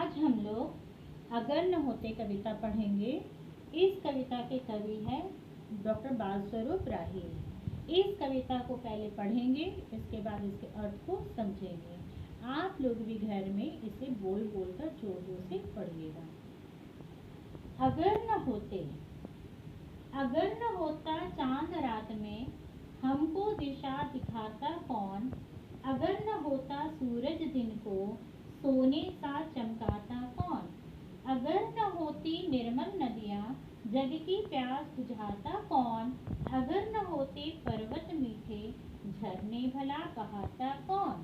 आज हम लोग अगर न होते कविता पढ़ेंगे। इस कविता के कवि हैं डॉक्टर बाल स्वरूप राही। इस कविता को पहले पढ़ेंगे, इसके बाद इसके अर्थ को समझेंगे। आप लोग भी घर में इसे बोल बोल कर जोर जोर से पढ़िएगा। अगर न होता चांद रात में, हमको दिशा दिखाता कौन। अगर न होता सूरज दिन को, सोने सा चमकाता कौन। अगर न होती निर्मल नदियाँ, जग की प्यास बुझाता कौन। अगर न होते पर्वत मीठे, झरने भला बहाता कौन।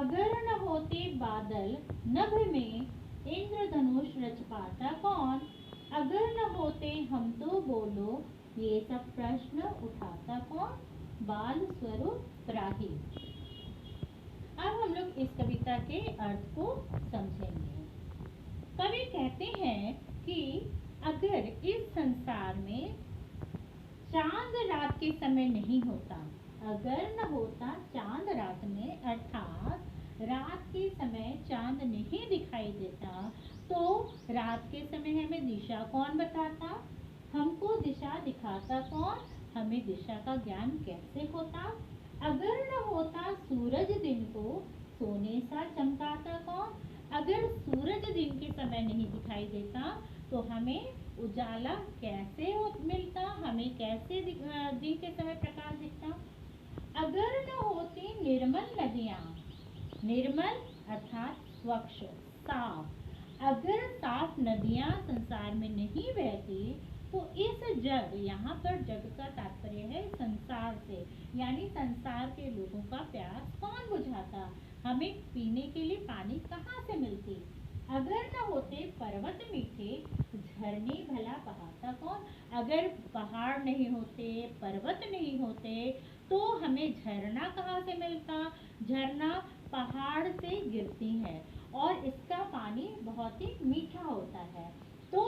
अगर न होते बादल, नभ में इंद्रधनुष रच पाता कौन। अगर न होते हम तो बोलो, ये सब प्रश्न उठाता कौन। बाल स्वरूप राही। अब हम लोग इस कविता के अर्थ को समझेंगे। कवि कहते हैं कि अगर इस संसार में चांद रात के समय नहीं होता, अगर न होता चांद रात में, अर्थात रात के समय चांद नहीं दिखाई देता, तो रात के समय हमें दिशा कौन बताता, हमको दिशा दिखाता कौन, हमें दिशा का ज्ञान कैसे होता। अगर न होता सूरज दिन को, सोने सा चमकाता कौन। अगर सूरज दिन के समय नहीं दिखाई देता, तो हमें उजाला कैसे मिलता, हमें कैसे दिन के समय प्रकाश दिखता। अगर न होती निर्मल नदियाँ, निर्मल अर्थात स्वच्छ, साफ। अगर साफ नदियाँ संसार में नहीं बहती, तो इस जग, यहाँ पर जग का तात्पर्य है संसार से, यानी संसार के लोगों का प्यास कौन बुझाता, हमें पीने के लिए पानी कहाँ से मिलती। अगर न होते पर्वत मीठे, झरने भला बहाता कौन। अगर पहाड़ नहीं होते, पर्वत नहीं होते, तो हमें झरना कहाँ से मिलता। झरना पहाड़ से गिरती है और इसका पानी बहुत ही मीठा होता है। तो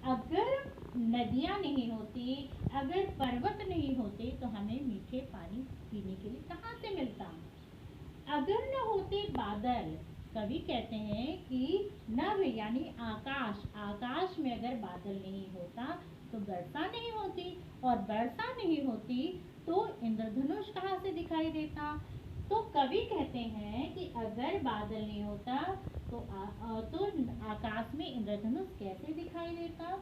अगर नदियाँ नहीं होती, अगर पर्वत नहीं होते, तो हमें मीठे पानी पीने के लिए कहाँ से मिलता। अगर न होते बादल, कवि कहते हैं कि नभ यानी आकाश, आकाश में अगर बादल नहीं होता तो वर्षा नहीं होती, और वर्षा नहीं होती तो इंद्रधनुष कहाँ से दिखाई देता। तो कवि कहते हैं कि अगर बादल नहीं होता तो आकाश में इंद्रधनुष कैसे दिखाई देता।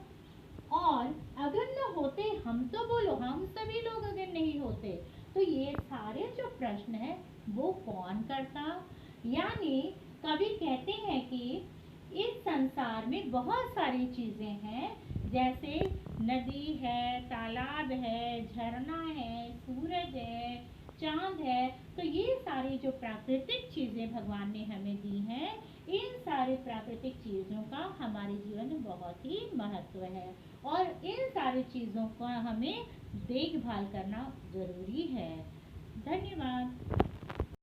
और अगर न होते हम तो बोलो, हम सभी लोग अगर नहीं होते, तो ये सारे जो प्रश्न है वो कौन करता। यानी कवि कहते हैं कि इस संसार में बहुत सारी चीजें हैं, जैसे नदी है, तालाब है, झरना है, सूरज है, चांद है। तो ये सारी जो प्राकृतिक चीजें भगवान ने हमें दी हैं, इन सारी प्राकृतिक चीजों का हमारे जीवन में बहुत ही महत्व है, और इन सारी चीजों का हमें देखभाल करना जरूरी है। धन्यवाद।